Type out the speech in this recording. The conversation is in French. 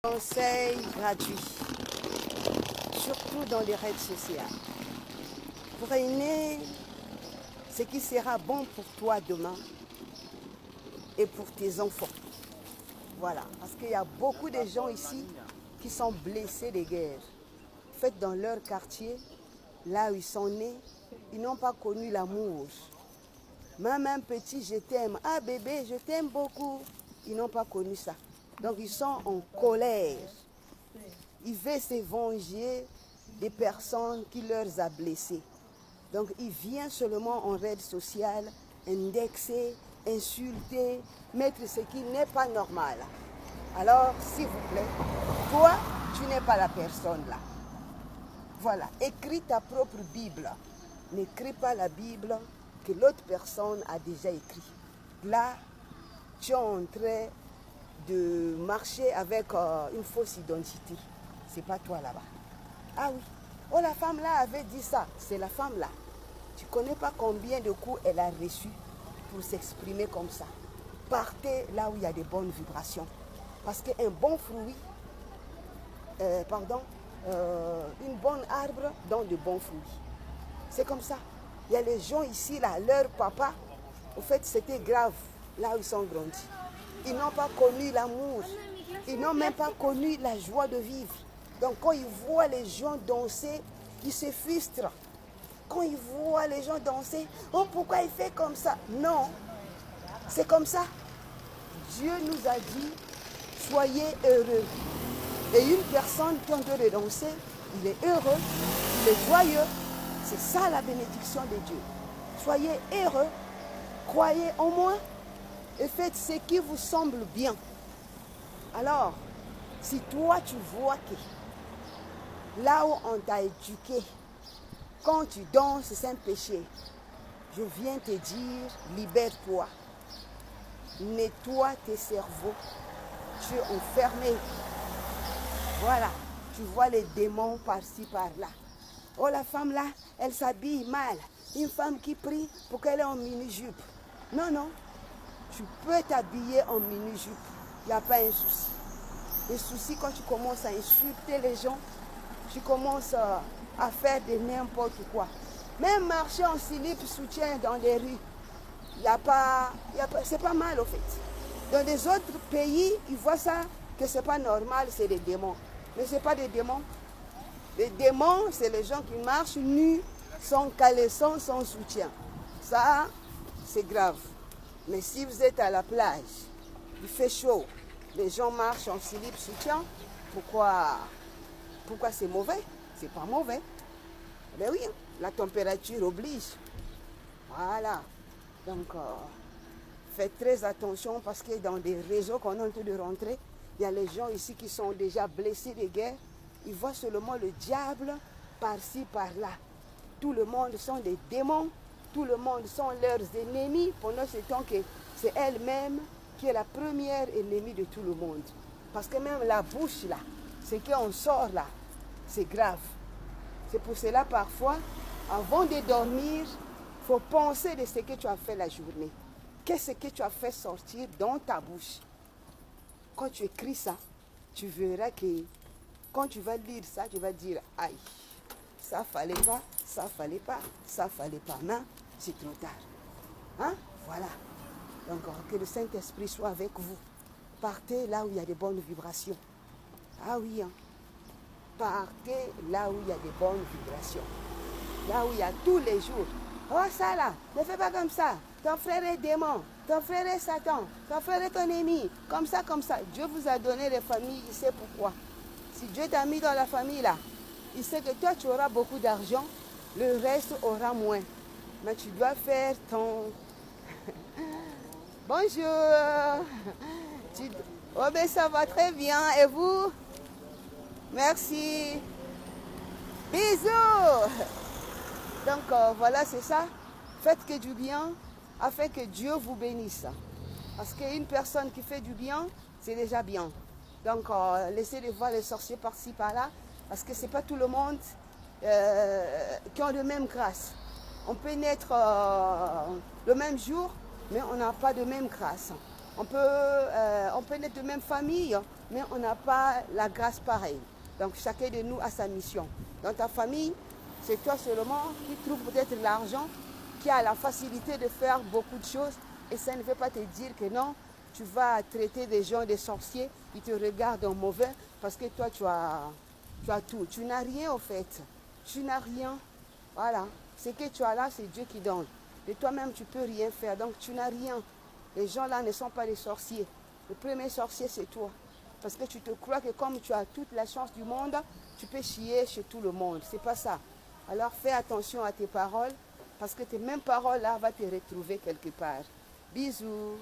Conseils gratuits, surtout dans les règles sociales. Prenez ce qui sera bon pour toi demain et pour tes enfants. Voilà, parce qu'il y a beaucoup de gens ici qui sont blessés des guerres. En fait, dans leur quartier, là où ils sont nés, ils n'ont pas connu l'amour. Même un petit je t'aime, ah bébé, je t'aime beaucoup. Ils n'ont pas connu ça. Donc ils sont en colère. Ils veulent se venger des personnes qui leur ont blessés. Donc ils viennent seulement en règle sociale, indexer, insulter, mettre ce qui n'est pas normal. Alors, s'il vous plaît, toi, tu n'es pas la personne là. Voilà, écris ta propre Bible. N'écris pas la Bible que l'autre personne a déjà écrit. Là, tu es en train de marcher avec une fausse identité. C'est pas toi là-bas. Ah oui. Oh, la femme là avait dit ça. C'est la femme là. Tu connais pas combien de coups elle a reçu pour s'exprimer comme ça. Partez là où il y a des bonnes vibrations. Parce qu'un bon fruit, une bonne arbre donne de bons fruits. C'est comme ça. Il y a les gens ici là, leur papa, au fait c'était grave là où ils sont grandis. Ils n'ont pas connu l'amour. Ils n'ont même pas connu la joie de vivre. Donc quand ils voient les gens danser, ils se frustrent. Quand ils voient les gens danser, oh pourquoi il fait comme ça? Non, c'est comme ça. Dieu nous a dit, soyez heureux. Et une personne qui est en train de danser, il est heureux, il est joyeux. C'est ça la bénédiction de Dieu. Soyez heureux, croyez en moi et faites ce qui vous semble bien. Alors, si toi tu vois que là où on t'a éduqué, quand tu danses, c'est un péché, je viens te dire, libère-toi. Nettoie tes cerveaux. Tu es enfermé. Voilà, tu vois les démons par-ci, par-là. Oh, la femme là, elle s'habille mal. Une femme qui prie pour qu'elle ait en mini-jupe. Non, non, tu peux t'habiller en mini-jupe. Il n'y a pas un souci. Le souci, quand tu commences à insulter les gens, tu commences à faire de n'importe quoi. Même marcher en slip soutien dans les rues, c'est pas mal au fait. Dans des autres pays, ils voient ça, que c'est pas normal, c'est des démons. Mais ce n'est pas des démons. Les démons, c'est les gens qui marchent nus, sans caleçon, sans soutien. Ça, c'est grave. Mais si vous êtes à la plage, il fait chaud, les gens marchent en slip soutien, pourquoi c'est mauvais? C'est pas mauvais. Ben oui, la température oblige. Voilà. Donc, faites très attention parce que dans des réseaux qu'on est en train de rentrer, il y a les gens ici qui sont déjà blessés de guerre. Ils voient seulement le diable par-ci, par-là. Tout le monde sont des démons. Tout le monde sont leurs ennemis. Pendant ce temps que c'est elle-même qui est la première ennemie de tout le monde. Parce que même la bouche là, ce qu'on sort là, c'est grave. C'est pour cela parfois, avant de dormir, il faut penser de ce que tu as fait la journée. Qu'est-ce que tu as fait sortir dans ta bouche? Quand tu écris ça, tu verras que quand tu vas lire ça, tu vas dire aïe, ça fallait pas, ça fallait pas, ça fallait pas. Mais c'est trop tard. Hein? Voilà. Donc que le Saint-Esprit soit avec vous. Partez là où il y a des bonnes vibrations. Ah oui, hein. Partez là où il y a des bonnes vibrations. Là où il y a tous les jours. Oh ça là, ne fais pas comme ça. Ton frère est démon, ton frère est Satan, ton frère est ton ennemi. Comme ça, comme ça. Dieu vous a donné les familles, il sait pourquoi. Si Dieu t'a mis dans la famille là, il sait que toi tu auras beaucoup d'argent, le reste aura moins. Mais tu dois faire ton... Bonjour. Oh ben ça va très bien. Et vous? Merci. Bisous. Donc voilà, c'est ça. Faites que du bien afin que Dieu vous bénisse. Parce qu'une personne qui fait du bien, c'est déjà bien. Donc laissez de voir les sorciers par-ci, par-là. Parce que ce n'est pas tout le monde qui a la même grâce. On peut naître le même jour, mais on n'a pas de même grâce. On peut naître de même famille, mais on n'a pas la grâce pareille. Donc chacun de nous a sa mission. Dans ta famille, c'est toi seulement qui trouve peut-être l'argent, qui a la facilité de faire beaucoup de choses. Et ça ne veut pas te dire que non, tu vas traiter des gens, des sorciers, qui te regardent en mauvais parce que toi tu as tout. Tu n'as rien au fait. Tu n'as rien. Voilà. Ce que tu as là, c'est Dieu qui donne. De toi-même, tu ne peux rien faire. Donc tu n'as rien. Les gens là ne sont pas des sorciers. Le premier sorcier, c'est toi. Parce que tu te crois que comme tu as toute la chance du monde, tu peux chier chez tout le monde. C'est pas ça. Alors fais attention à tes paroles, parce que tes mêmes paroles là vont te retrouver quelque part. Bisous.